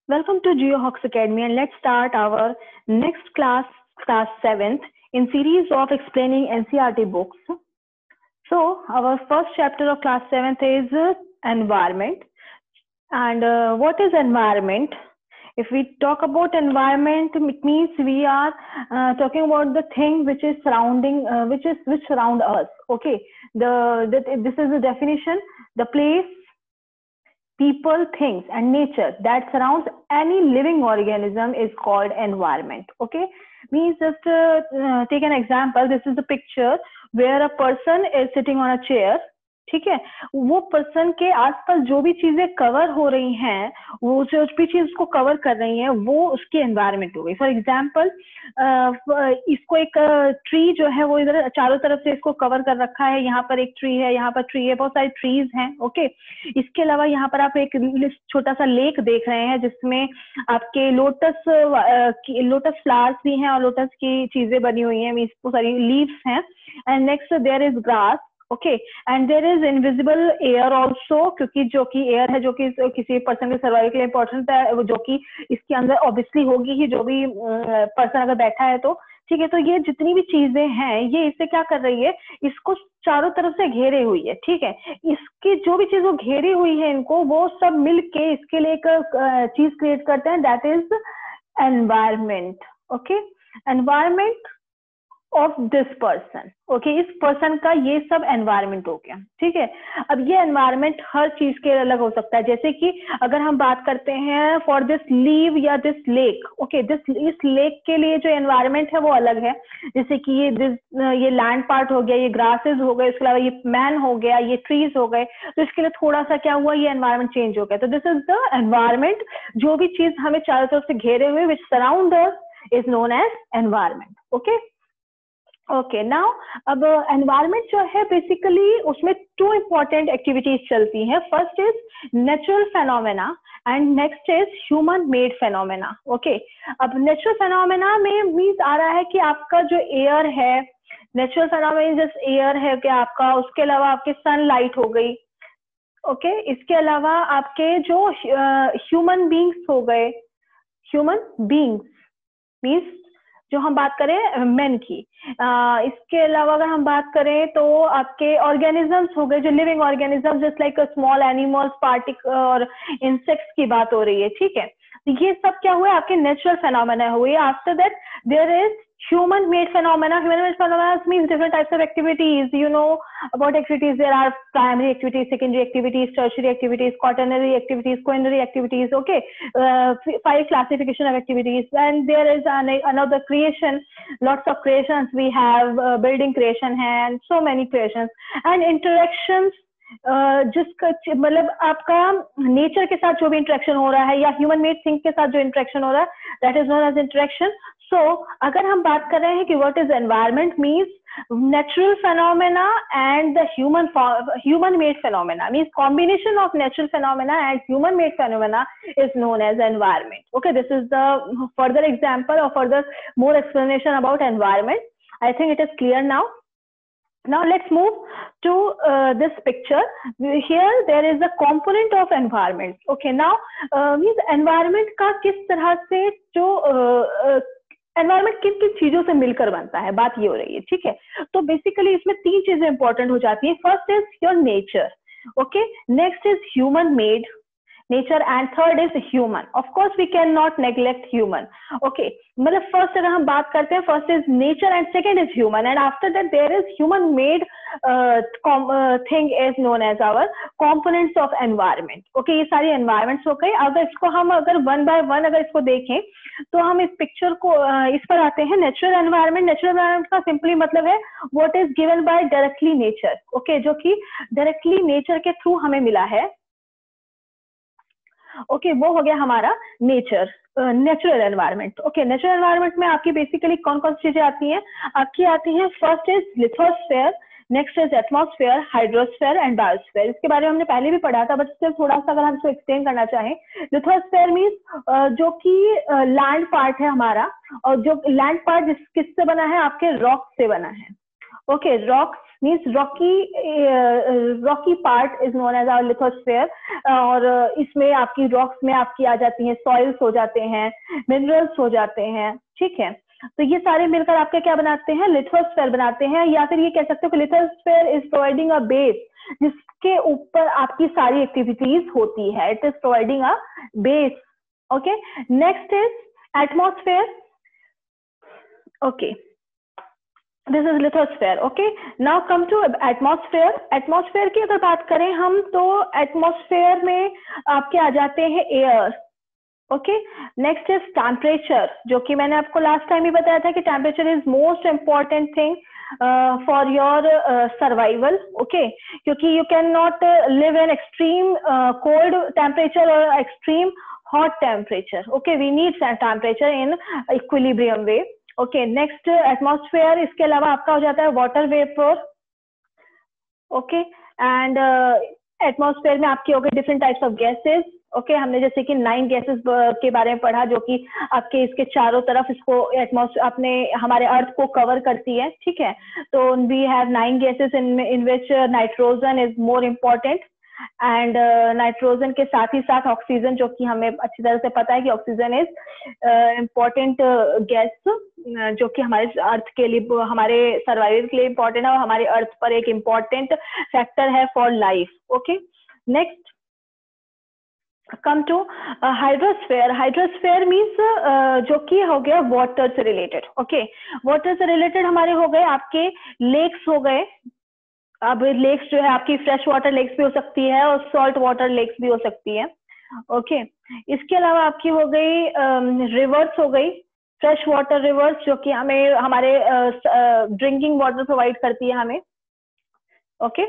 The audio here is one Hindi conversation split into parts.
Welcome to GeoHawks Academy, and let's start our next class, class 7th, in series of explaining NCERT books. So our first chapter of class 7th is environment. And what is environment? If we talk about environment, it means we are talking about the thing which is surrounding, which surround us. Okay, this is the definition: the place, people, things, and nature that surrounds any living organism is called environment. Okay, means just take an example. This is a picture where a person is sitting on a chair. ठीक है, वो पर्सन के आसपास जो भी चीजें कवर हो रही हैं, वो जो भी चीज उसको कवर कर रही हैं, वो उसकी एनवायरनमेंट हो गई. फॉर एग्जाम्पल, इसको एक ट्री जो है वो इधर चारों तरफ से इसको कवर कर रखा है. यहाँ पर एक ट्री है, यहाँ पर ट्री है, बहुत सारी ट्रीज हैं. ओके, इसके अलावा यहाँ पर आप एक छोटा सा लेक देख रहे हैं जिसमें आपके लोटस फ्लावर्स भी हैं और लोटस की चीजें बनी हुई हैं, मीन्स बहुत सारी लीव्स हैं. And next there is grass. Okay, and there is invisible air also, क्योंकि जो कि एयर है जो कि किसी पर्सन के सर्वाइवल के लिए इंपॉर्टेंट है, जो कि इसके अंदर ऑब्वियसली होगी ही, जो भी पर्सन अगर बैठा है तो. ठीक है, तो ये जितनी भी चीजें हैं ये इससे क्या कर रही है, इसको चारों तरफ से घेरे हुई है. ठीक है, इसकी जो भी चीज वो घेरी हुई है, इनको वो सब मिल के इसके लिए एक चीज क्रिएट करते हैं, that is environment. Okay, environment of this person. Okay, इस पर्सन का ये सब एनवायरमेंट हो गया. ठीक है, अब ये एनवायरमेंट हर चीज के अलग हो सकता है. जैसे कि अगर हम बात करते हैं फॉर दिस लीव या दिस लेक. ओके, इस लेक के लिए जो एनवायरमेंट है वो अलग है. जैसे कि ये लैंड पार्ट हो गया, ये ग्रासेस हो गए, इसके अलावा ये मैन हो गया, ये ट्रीज हो गए, तो इसके लिए थोड़ा सा क्या हुआ, ये एनवायरमेंट चेंज हो गया. तो दिस इज द एनवायरमेंट. जो भी चीज हमें चारों तरफ से घेरे हुए which surround us is known as environment. Okay okay, now अब एनवायरमेंट जो है बेसिकली उसमें 2 इंपॉर्टेंट एक्टिविटीज चलती हैं. First is natural phenomena and next is human made phenomena. Okay, अब नेचुरल फेनोमेना में मीन्स आ रहा है कि आपका जो एयर है, नेचुरल फेनोमेना जस्ट एयर है कि आपका, उसके अलावा आपके सनलाइट हो गई. ओके, इसके अलावा आपके जो ह्यूमन बींग्स हो गए, ह्यूमन बींग्स मीन्स जो हम बात करें मेन की. इसके अलावा अगर हम बात करें तो आपके ऑर्गेनिजम्स हो गए, जो living organisms just like small animals, particle और इंसेक्ट्स की बात हो रही है. ठीक है, ये सब क्या हुए, आपके नेचुरल फेनोमेना हुए. After that there is human made phenomena. Human made phenomena means different types of activities. You know about activities. There are primary activities, secondary activities, tertiary activities, quaternary activities, quinary activities. Okay, 5 classification of activities. And there is another creation. Lots of creations we have. Building creation and so many creations and interactions. जिसका मतलब आपका नेचर के साथ जो भी इंटरेक्शन हो रहा है या ह्यूमन मेड थिंग के साथ जो इंटरेक्शन हो रहा है, that is known as interaction. So अगर हम बात कर रहे हैं कि what is environment, means natural phenomena and the human made phenomena, means combination of natural phenomena and human made phenomena is known as environment. Okay, this is the further example और further more explanation about environment. I think it is clear now. Now let's move to this picture. Here there is a component of environment. Okay, now means environment का किस तरह से जो environment किन किन चीजों से मिलकर बनता है, बात ये हो रही है. ठीक है, तो बेसिकली इसमें 3 चीजें इंपॉर्टेंट हो जाती है. First is your nature. Okay, next is human made nature and third is human. Of course we cannot neglect human. Okay, मतलब first अगर हम बात करते हैं, first is nature and second is human, and after that there is human made thing is known as our components of environment. Okay, ये सारी environments हो गई. अगर इसको हम अगर one by one अगर इसको देखें तो हम इस पिक्चर को इस पर आते हैं. नेचुरल एनवायरनमेंट, नेचुरल एनवायरनमेंट का सिंपली मतलब है what is given by directly nature. Okay, जो कि डायरेक्टली नेचर के थ्रू हमें मिला है. ओके, वो हो गया हमारा nature, natural environment. Okay, natural environment में आपकी बेसिकली कौन कौन सी चीजें आती हैं? आपकी आती हैं first is lithosphere, next is atmosphere, hydrosphere and biosphere. इसके बारे में हमने पहले भी पढ़ा था, बट इससे थोड़ा सा अगर हम इसको एक्सप्लेन करना चाहें, लिथोस्फेयर मीन्स जो कि लैंड पार्ट है हमारा, और जो लैंड पार्ट किससे बना है, आपके रॉक से बना है. Okay, rocks means rocky part is known as our lithosphere, और इसमें आपकी रॉक्स में आपकी आ जाती हैं, सॉइल्स हो जाते हैं, मिनरल्स हो जाते हैं, ठीक है। तो ये सारे मिलकर आपके क्या बनाते हैं, लिथोस्फेयर बनाते हैं, या फिर ये कह सकते हो कि lithosphere is providing a base जिसके ऊपर आपकी सारी एक्टिविटीज होती है, it is providing a base. Okay, next is atmosphere. Okay, this is lithosphere. Okay, now come to atmosphere. Atmosphere की अगर बात करें हम, तो एटमॉस्फेयर में आपके आ जाते हैं air. Okay, next is temperature, जो कि मैंने आपको लास्ट टाइम ही बताया था कि temperature is most important thing for your survival. Okay, क्योंकि you can not live in extreme cold temperature और extreme hot temperature. Okay, we need temperature in equilibrium way. Okay, next atmosphere, इसके अलावा आपका हो जाता है water vapor. Okay, and atmosphere में आपकी हो गई different types of gases. Okay, हमने जैसे कि 9 गैसेस के बारे में पढ़ा, जो कि आपके इसके चारों तरफ इसको एटमॉस्फेयर अपने हमारे अर्थ को कवर करती है, ठीक है। तो we have 9 gases in which nitrogen is more important, and nitrogen के साथ ही साथ ऑक्सीजन, जो कि हमें अच्छी तरह से पता है कि ऑक्सीजन इज इम्पोर्टेंट गैस, जो कि हमारे अर्थ के लिए, हमारे सर्वाइवल के लिए इम्पोर्टेंट है और हमारे अर्थ पर एक इम्पोर्टेंट फैक्टर है for life. Okay, next come to hydrosphere. Hydrosphere means जो कि हो गया वाटर से रिलेटेड। ओके, वाटर से रिलेटेड हमारे हो गए आपके लेक्स हो गए। अब लेक्स जो है आपकी फ्रेश वाटर लेक्स भी हो सकती है और सॉल्ट वाटर लेक्स भी हो सकती है। ओके, इसके अलावा आपकी हो गई रिवर्स हो गई, फ्रेश वाटर रिवर्स, जो कि हमें हमारे ड्रिंकिंग वाटर प्रोवाइड करती है हमें। ओके,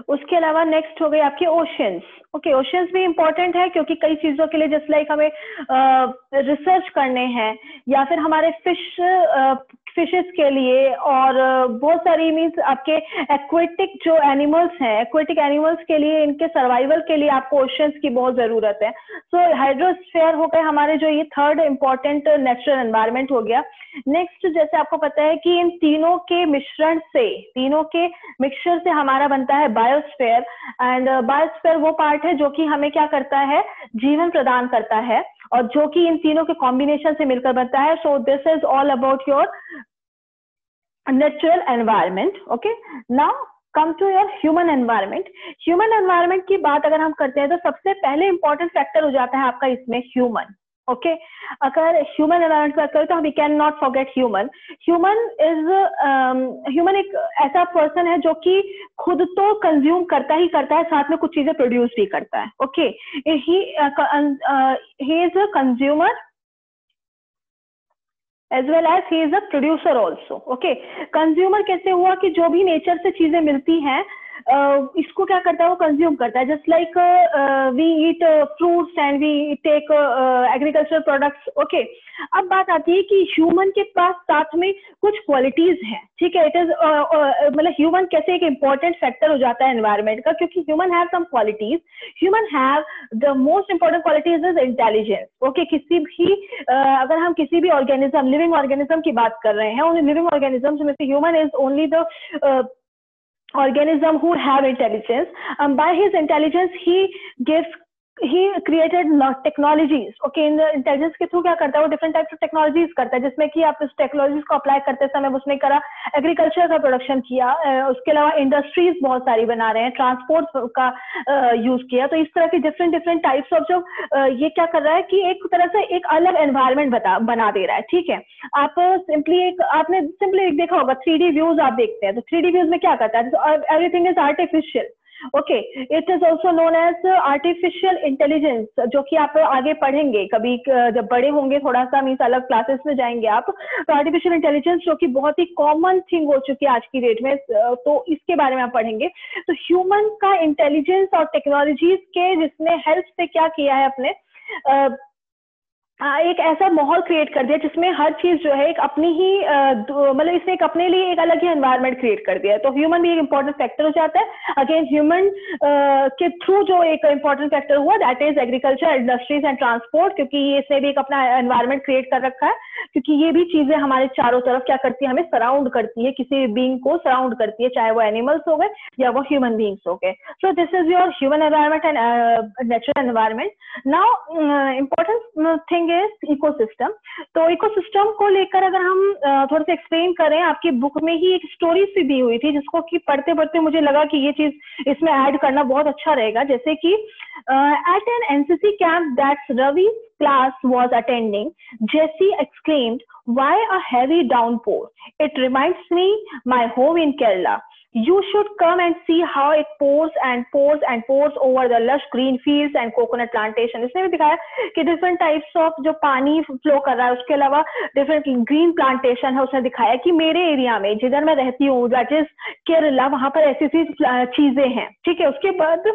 उसके अलावा नेक्स्ट हो गई आपके ओशंस। ओके, ओशंस भी इंपॉर्टेंट है, क्योंकि कई चीजों के लिए जस्ट लाइक हमें रिसर्च करने हैं, या फिर हमारे फिशेस के लिए, और बहुत सारी मीन्स आपके एक्वेटिक जो एनिमल्स हैं, एक्वेटिक एनिमल्स के लिए, इनके सर्वाइवल के लिए आपको ओशंस की बहुत जरूरत है। सो हाइड्रोस्फीयर हो गए हमारे जो ये थर्ड इंपॉर्टेंट नेचुरल एनवायरनमेंट हो गया। नेक्स्ट, जैसे आपको पता है कि इन तीनों के मिश्रण से, तीनों के मिक्सचर से हमारा बनता है बायोस्फीयर, एंड बायोस्फीयर वो पार्ट है जो कि हमें क्या करता है, जीवन प्रदान करता है, और जो कि इन तीनों के कॉम्बिनेशन से मिलकर बनता है। So this is all about your natural environment. Okay, now come to your human environment. Human environment की बात अगर हम करते हैं, तो सबसे पहले इंपॉर्टेंट फैक्टर हो जाता है आपका इसमें ह्यूमन। ओके, अगर ह्यूमन एनवायरनमेंट बात करें तो we can not forget human. Human एक ऐसा पर्सन है जो कि खुद तो कंज्यूम करता ही करता है, साथ में कुछ चीजें प्रोड्यूस भी करता है। Okay, he is a consumer as well as he is a producer also. Okay, consumer कैसे हुआ कि जो भी नेचर से चीजें मिलती हैं इसको क्या करता है, वो कंज्यूम करता है। Just like we eat fruits and we take agriculture products. Okay, अब बात आती है कि ह्यूमन के पास साथ में कुछ क्वालिटीज हैं, ठीक है। इट इज मतलब ह्यूमन कैसे एक इंपॉर्टेंट फैक्टर हो जाता है एनवायरनमेंट का, क्योंकि human have some qualities. Human have the most important qualities is intelligence. Okay, किसी भी अगर हम किसी भी ऑर्गेनिज्म, लिविंग ऑर्गेनिज्म की बात कर रहे हैं, उन लिविंग ऑर्गेनिज्म में से human is only the organism who have intelligence. By his intelligence he created technologies. Okay, in intelligence के थ्रू क्या करता है, वो डिफरेंट टाइप्स ऑफ टेक्नोलॉजीज करता है, जिसमें कि आप इस टेक्नोलॉजीज को अप्लाई करते समय उसने करा एग्रीकल्चर का प्रोडक्शन किया, उसके अलावा इंडस्ट्रीज बहुत सारी बना रहे हैं, ट्रांसपोर्ट का यूज किया। तो इस तरह की डिफरेंट टाइप्स ऑफ जो ये क्या कर रहा है कि एक तरह से एक अलग एनवायरनमेंट बना दे रहा है, ठीक है। आप आपने सिंपली देखा होगा 3D व्यूज आप देखते हैं, तो 3D व्यूज में क्या करता है, everything is artificial. Okay, it is also known as artificial intelligence, जो कि आप आगे पढ़ेंगे कभी जब बड़े होंगे, थोड़ा सा मीन्स अलग क्लासेस में जाएंगे आप, तो आर्टिफिशियल इंटेलिजेंस जो कि बहुत ही कॉमन थिंग हो चुकी है आज की डेट में, तो इसके बारे में आप पढ़ेंगे। तो ह्यूमन का इंटेलिजेंस और टेक्नोलॉजीज के जिसने हेल्प से क्या किया है अपने एक ऐसा माहौल क्रिएट कर दिया जिसमें हर चीज जो है एक अपनी ही मतलब इसने एक अपने लिए एक अलग ही एनवायरनमेंट क्रिएट कर दिया है। तो ह्यूमन भी एक इंपॉर्टेंट फैक्टर हो जाता है। अगेन ह्यूमन के थ्रू जो एक इंपॉर्टेंट फैक्टर हुआ that is agriculture, industries and transport, क्योंकि ये इसने भी एक अपना एनवायरनमेंट क्रिएट कर रखा है, क्योंकि ये भी चीजें हमारे चारों तरफ क्या करती है, हमें सराउंड करती है, किसी बीइंग को सराउंड करती है, चाहे वो एनिमल्स हो गए या वो ह्यूमन बीइंग्स हो गए। सो this is your human environment and natural environment. Now important thing is ecosystem. तो इकोसिस्टम को लेकर अगर हम थोड़ा सा एक्सप्लेन करें, आपकी बुक में ही एक स्टोरी सी दी हुई थी जिसको कि पढ़ते पढ़ते मुझे लगा कि ये चीज इसमें ऐड करना बहुत अच्छा रहेगा। जैसे कि at an NCC camp that Ravi class was attending, Jessie exclaimed, "Why a heavy downpour? It reminds me my home in Kerala. You should come and see how it pours and pours and pours over the lush green fields and coconut plantation." इसने भी दिखाया कि डिफरेंट टाइप्स ऑफ जो पानी फ्लो कर रहा है, उसके अलावा डिफरेंट ग्रीन प्लांटेशन है। उसने दिखाया कि मेरे एरिया में जिधर मैं रहती हूँ दैट इज केरला, वहां पर ऐसी ऐसी चीजें हैं। ठीक है, उसके बाद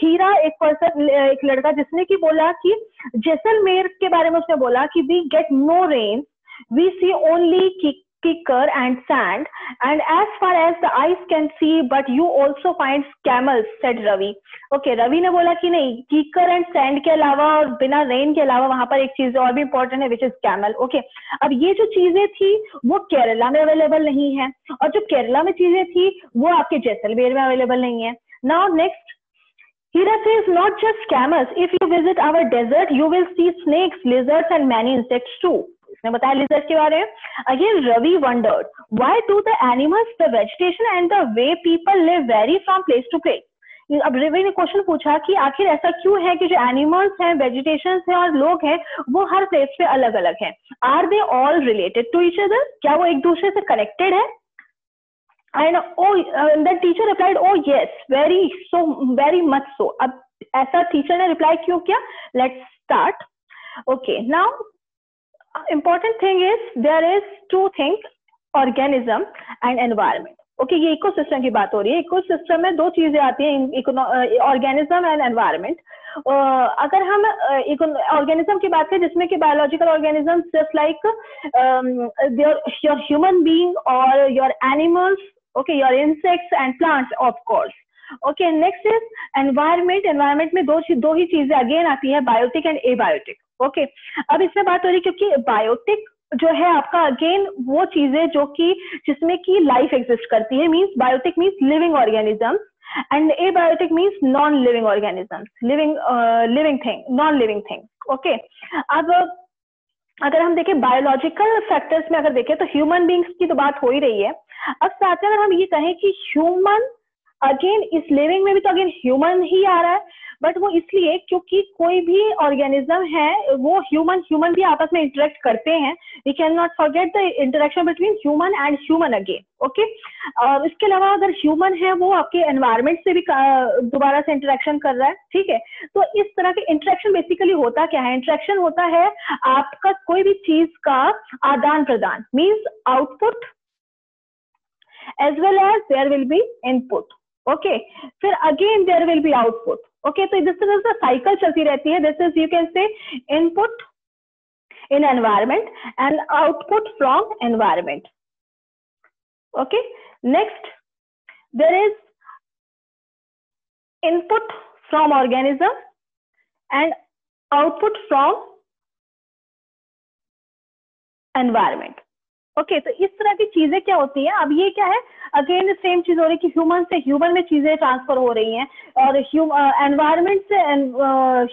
हीरा एक लड़का जिसने की बोला कि जैसलमेर के बारे में उसने बोला कि we get no rain, we see only kicker and sand, and as far as the eyes can see, but you also find camels, said Ravi. Okay, Ravi ने बोला कि नहीं, kicker and sand के अलावा और बिना रेन के अलावा वहां पर एक चीज और भी इंपॉर्टेंट है विच इज कैमल। ओके, अब ये जो चीजें थी वो केरला में अवेलेबल नहीं है, और जो केरला में चीजें थी वो आपके जैसलमेर में अवेलेबल नहीं है। Now next, Hira says, not just camels. If you visit our desert, you will see snakes, lizards, and many insects too. इसने बताया lizards के बारे में। Again, Ravi wondered, why do the animals, the vegetation, and the way people live vary from place to place? अब रवि ने क्वेश्चन पूछा कि आखिर ऐसा क्यों है कि जो एनिमल्स हैं, वेजिटेशन है और लोग हैं वो हर प्लेस पे अलग अलग हैं। Are they all related to each other? क्या वो एक दूसरे से कनेक्टेड है? And the teacher replied, oh yes, very much so. अब ऐसा टीचर ने रिप्लाई क्यों किया? Let's start. Okay, now important thing is there is two things, organism and environment. Okay, ये इकोसिस्टम की बात हो रही है। इकोसिस्टम में दो चीजें आती हैं, ऑर्गेनिज्म एंड एनवायरनमेंट। अगर हम ऑर्गेनिज्म की बात करें जिसमें कि biological organism just like your human being और your animals, okay, your insects and plants of course. Okay, next is environment. environment में दो ही चीजें अगेन आती है, बायोटिक एंड एबायोटिक। ओके, अब इसमें बात हो रही है क्योंकि बायोटिक जो है आपका अगेन वो चीजें जो कि जिसमें कि लाइफ एग्जिस्ट करती है, means biotic means living organisms and abiotic means non living organisms, living thing, non living thing. Okay, अब अगर हम देखें बायोलॉजिकल फैक्टर्स में अगर देखें तो ह्यूमन बींग्स की तो बात हो ही रही है। अब साथ में अगर हम ये कहें कि ह्यूमन अगेन इस लिविंग में भी तो अगेन ह्यूमन ही आ रहा है, बट वो इसलिए क्योंकि कोई भी ऑर्गेनिज्म है वो ह्यूमन भी आपस में इंटरेक्ट करते हैं। We can not forget the interaction between human and human again. Okay, और इसके अलावा अगर ह्यूमन है वो आपके एनवायरनमेंट से भी दोबारा से इंटरेक्शन कर रहा है। ठीक है, तो इस तरह के इंटरेक्शन बेसिकली होता क्या है? इंटरेक्शन होता है आपका कोई भी चीज का आदान प्रदान, means output as well as there will be input. Okay, फिर again there will be output. Okay, तो this is the cycle चलती रहती है। This is, you can say, input in environment and output from environment. Okay, next there is input from organism and output from environment. Okay, तो इस तरह की चीजें क्या होती हैं? अब ये क्या है, अगेन सेम चीज हो रही है कि ह्यूमन से ह्यूमन में चीजें ट्रांसफर हो रही हैं और एनवायरनमेंट से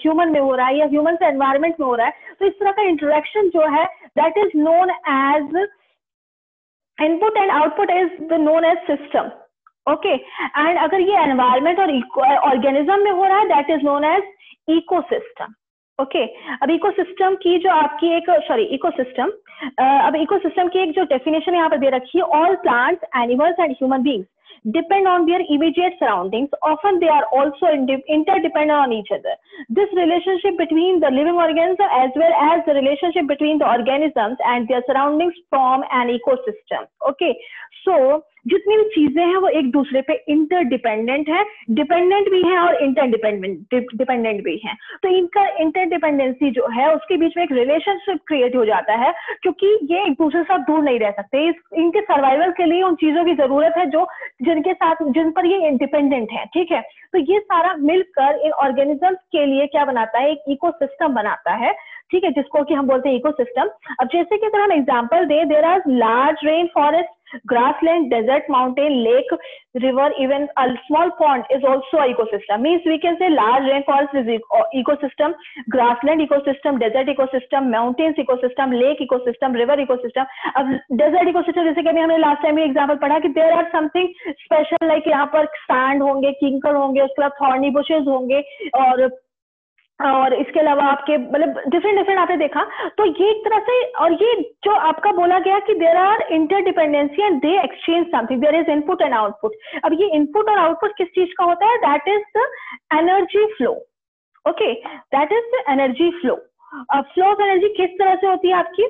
ह्यूमन में हो रहा है या ह्यूमन से एनवायरनमेंट में हो रहा है। तो इस तरह का इंटरेक्शन जो है that is known as input and output is known as system. Okay, and अगर ये एनवायरनमेंट और ऑर्गेनिज्म में हो रहा है that is known as ecosystem. Okay, अब इकोसिस्टम की जो आपकी एक इकोसिस्टम, अब इकोसिस्टम की एक जो डेफिनेशन यहाँ पर दे रखी है, all plants, animals and human beings depend on their immediate surroundings. Often they are also interdependent on each other. This relationship between the living organism as well as the relationship between the organisms and their surroundings form an ecosystem. Okay, so जितनी भी चीजें हैं वो एक दूसरे पे इंटरडिपेंडेंट है, डिपेंडेंट भी है और इंटरडिपेंडेंट भी है। तो इनका इंटरडिपेंडेंसी जो है उसके बीच में एक रिलेशनशिप क्रिएट हो जाता है, क्योंकि ये एक दूसरे से दूर नहीं रह सकते। इनके सर्वाइवल के लिए उन चीजों की जरूरत है जो जिनके साथ जिन पर ये इंडिपेंडेंट है, ठीक है। तो ये सारा मिलकर इन ऑर्गेनिजम्स के लिए क्या बनाता है, एक इकोसिस्टम बनाता है, ठीक है, जिसको कि हम बोलते हैं इकोसिस्टम। अब जैसे कि अगर हम एग्जांपल दें, there are large rain forest, grassland, desert, mountain, lake, river, even a small pond is also an ecosystem. Means we can say large rainforest is ecosystem, grassland ecosystem, desert ecosystem, mountains ecosystem, lake ecosystem, river ecosystem. अब desert ecosystem जैसे कि अभी हमने लास्ट टाइम एग्जांपल पढ़ा कि there are something special, like यहाँ पर sand होंगे, किंकर होंगे, उसके बाद thorny bushes होंगे, और इसके अलावा आपके मतलब डिफरेंट आपने देखा। तो ये एक तरह से, और ये जो आपका बोला गया कि there are interdependency and they exchange something, there is input and output. अब ये इनपुट और आउटपुट किस चीज का होता है, that is the energy flow. Okay, that is the energy flow. अब फ्लो ऑफ एनर्जी किस तरह से होती है आपकी,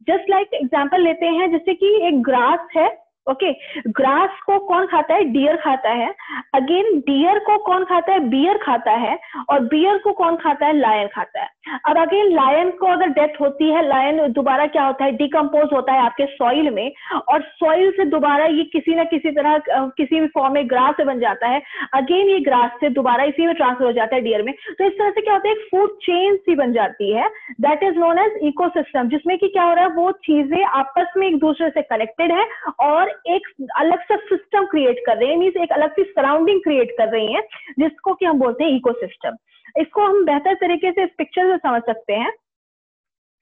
जस्ट लाइक एग्जाम्पल लेते हैं, जैसे कि एक ग्रास है, ओके, ग्रास को कौन खाता है, डियर खाता है। अगेन डियर को कौन खाता है, बियर खाता है। और बियर को कौन खाता है, लायन खाता है। अब अगेन लायन को अगर डेथ होती है, लायन दोबारा क्या होता है, डिकम्पोज होता है आपके सॉइल में, और सॉइल से दोबारा ये किसी ना किसी तरह किसी भी फॉर्म में ग्रास से बन जाता है। अगेन ये ग्रास से दोबारा इसी में ट्रांसफर हो जाता है डियर में। तो इस तरह से क्या होता है, एक फूड चेन सी बन जाती है, that is known as ecosystem, जिसमें कि क्या हो रहा है, वो चीजें आपस में एक दूसरे से कनेक्टेड है और एक अलग सा सिस्टम क्रिएट कर रहे हैं, मींस एक अलग सी सराउंडिंग क्रिएट कर रही हैं, जिसको कि हम बोलते हैं इकोसिस्टम। इसको हम बेहतर तरीके से इस पिक्चर से समझ सकते हैं।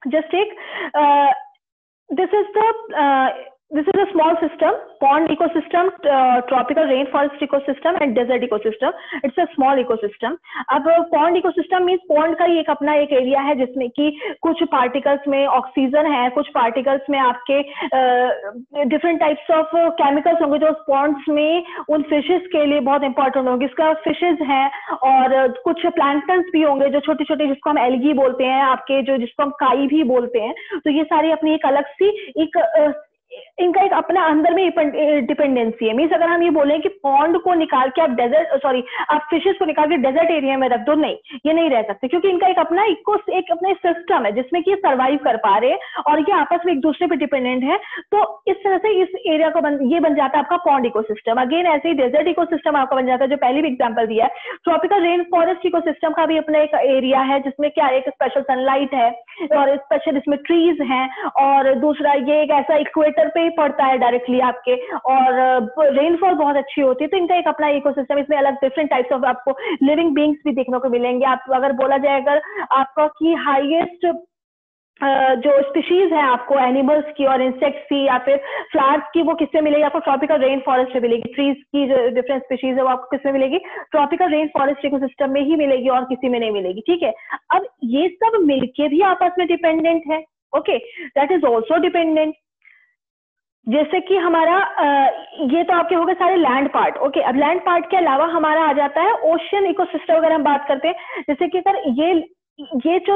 जस्ट एक this is a small system, pond ecosystem, tropical rainforest ecosystem and desert ecosystem. It's a small ecosystem. अब pond ecosystem means pond का एक अपना एक एरिया है जिसमें कि कुछ पार्टिकल्स में ऑक्सीजन है, कुछ पार्टिकल्स में आपके डिफरेंट टाइप्स ऑफ केमिकल्स होंगे जो पॉन्ड्स में उन फिशेस के लिए बहुत इंपॉर्टेंट होंगे। इसका फिशेस हैं और कुछ प्लैंक्टन्स भी होंगे जो छोटे छोटे, जिसको हम एल्गी बोलते हैं, आपके जो जिसको हम काई भी बोलते हैं। तो ये सारी अपनी एक अलग सी एक इनका एक अपना अंदर में डिपेंडेंसी है। मीन्स अगर हम ये बोलें कि पॉन्ड को निकाल के आप आप फिशेस को निकाल के डेजर्ट एरिया में रख दो, नहीं, ये नहीं रह सकते, क्योंकि इनका एक अपना एक अपना सिस्टम है जिसमें कि ये सर्वाइव कर पा रहे हैं और ये आपस में एक दूसरे पे डिपेंडेंट है। तो इस तरह से इस एरिया को ये बन जाता है आपका पॉन्ड इकोसिस्टम। अगेन ऐसे ही डेजर्ट इकोसिस्टम आपका बन जाता है, जो पहले भी एग्जाम्पल दिया है। ट्रॉपिकल रेन फॉरेस्ट इकोसिस्टम का भी अपना एक एरिया है जिसमें क्या एक स्पेशल सनलाइट है और स्पेशल इसमें ट्रीज हैं, और दूसरा ये एक ऐसा इक्वेटर पे ही पड़ता है डायरेक्टली आपके, और रेनफॉल बहुत अच्छी होती है। तो इनका एक अपना इकोसिस्टम, इसमें अलग डिफरेंट टाइप्स ऑफ आपको लिविंग बींग्स भी देखने को मिलेंगे। आप अगर बोला जाए अगर आपका की हाईएस्ट जो स्पीशीज है आपको एनिमल्स की और इंसेक्ट्स की या फिर फ्लावर्स की, वो किससे मिलेगी आपको, ट्रॉपिकल रेन फॉरेस्ट में मिलेगी। ट्रीज की जो डिफरेंट स्पीशीज है वो आपको किसमें मिलेगी, ट्रॉपिकल रेन फॉरेस्ट इकोसिस्टम में ही मिलेगी और किसी में नहीं मिलेगी, ठीक है। अब ये सब मिलके भी आपस में डिपेंडेंट है, okay, that is also dependent. जैसे कि हमारा ये तो आपके हो गए सारे लैंड पार्ट, ओके। अब लैंड पार्ट के अलावा हमारा आ जाता है ओशियन इकोसिस्टम। अगर हम बात करते हैं, जैसे कि अगर ये जो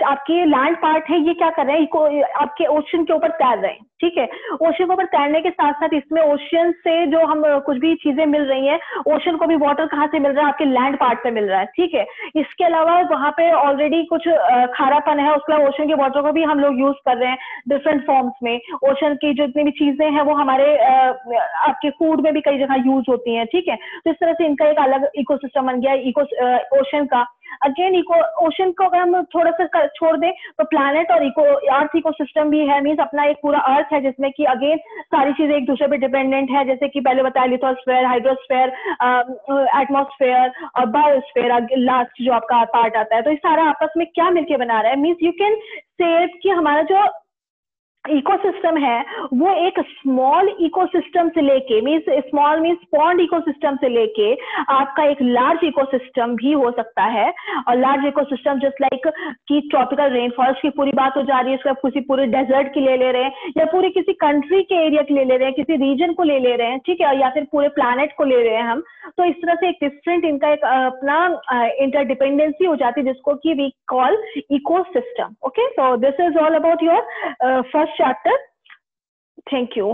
आपके लैंड पार्ट है, ये क्या कर रहे हैं, आपके ओशन के ऊपर तैर रहे हैं, ठीक है। ओशन के ऊपर तैरने के साथ साथ इसमें ओशन से जो हम कुछ भी चीजें मिल रही हैं, ओशन को भी वाटर कहाँ से मिल रहा है, आपके लैंड पार्ट पे मिल रहा है, ठीक है। इसके अलावा वहां पे ऑलरेडी कुछ खारापन है, उसके अलावा ओशन के वाटर को भी हम लोग यूज कर रहे हैं डिफरेंट फॉर्म्स में। ओशन की जितनी भी चीजें हैं वो हमारे आपके फूड में भी कई जगह यूज होती हैं, ठीक है। तो इस तरह से इनका एक अलग इकोसिस्टम बन गया ओशन का। अगेन ओशन को अगर हम थोड़ा सा छोड़ दें तो प्लैनेट और अर्थ इकोसिस्टम भी है। मींस अपना एक पूरा अर्थ है जिसमें कि अगेन सारी चीजें एक दूसरे पे डिपेंडेंट है, जैसे कि पहले बताया लिथोस्फेयर, हाइड्रोस्फेयर, एटमॉस्फेयर और बायोस्फेयर, लास्ट जो आपका पार्ट आता है। तो इस सारा आपस में क्या मिलके बना रहा है, मींस यू कैन से कि हमारा जो इकोसिस्टम है वो एक स्मॉल इकोसिस्टम से लेके, means small means pond ecosystem से लेके आपका एक लार्ज इकोसिस्टम भी हो सकता है। और लार्ज इकोसिस्टम जस्ट लाइक कि ट्रॉपिकल रेन फॉरेस्ट की पूरी बात हो जा रही है, उसका किसी पूरे डेजर्ट की ले ले रहे हैं, या पूरे किसी कंट्री के एरिया की ले रहे हैं, किसी रीजन को ले ले रहे हैं, ठीक है, या फिर पूरे प्लैनेट को ले रहे हैं हम। तो इस तरह से एक डिफरेंट इनका एक अपना इंटरडिपेंडेंसी हो जाती है, जिसको कि we call ecosystem. Okay, so this is all about your first chapter. Thank you.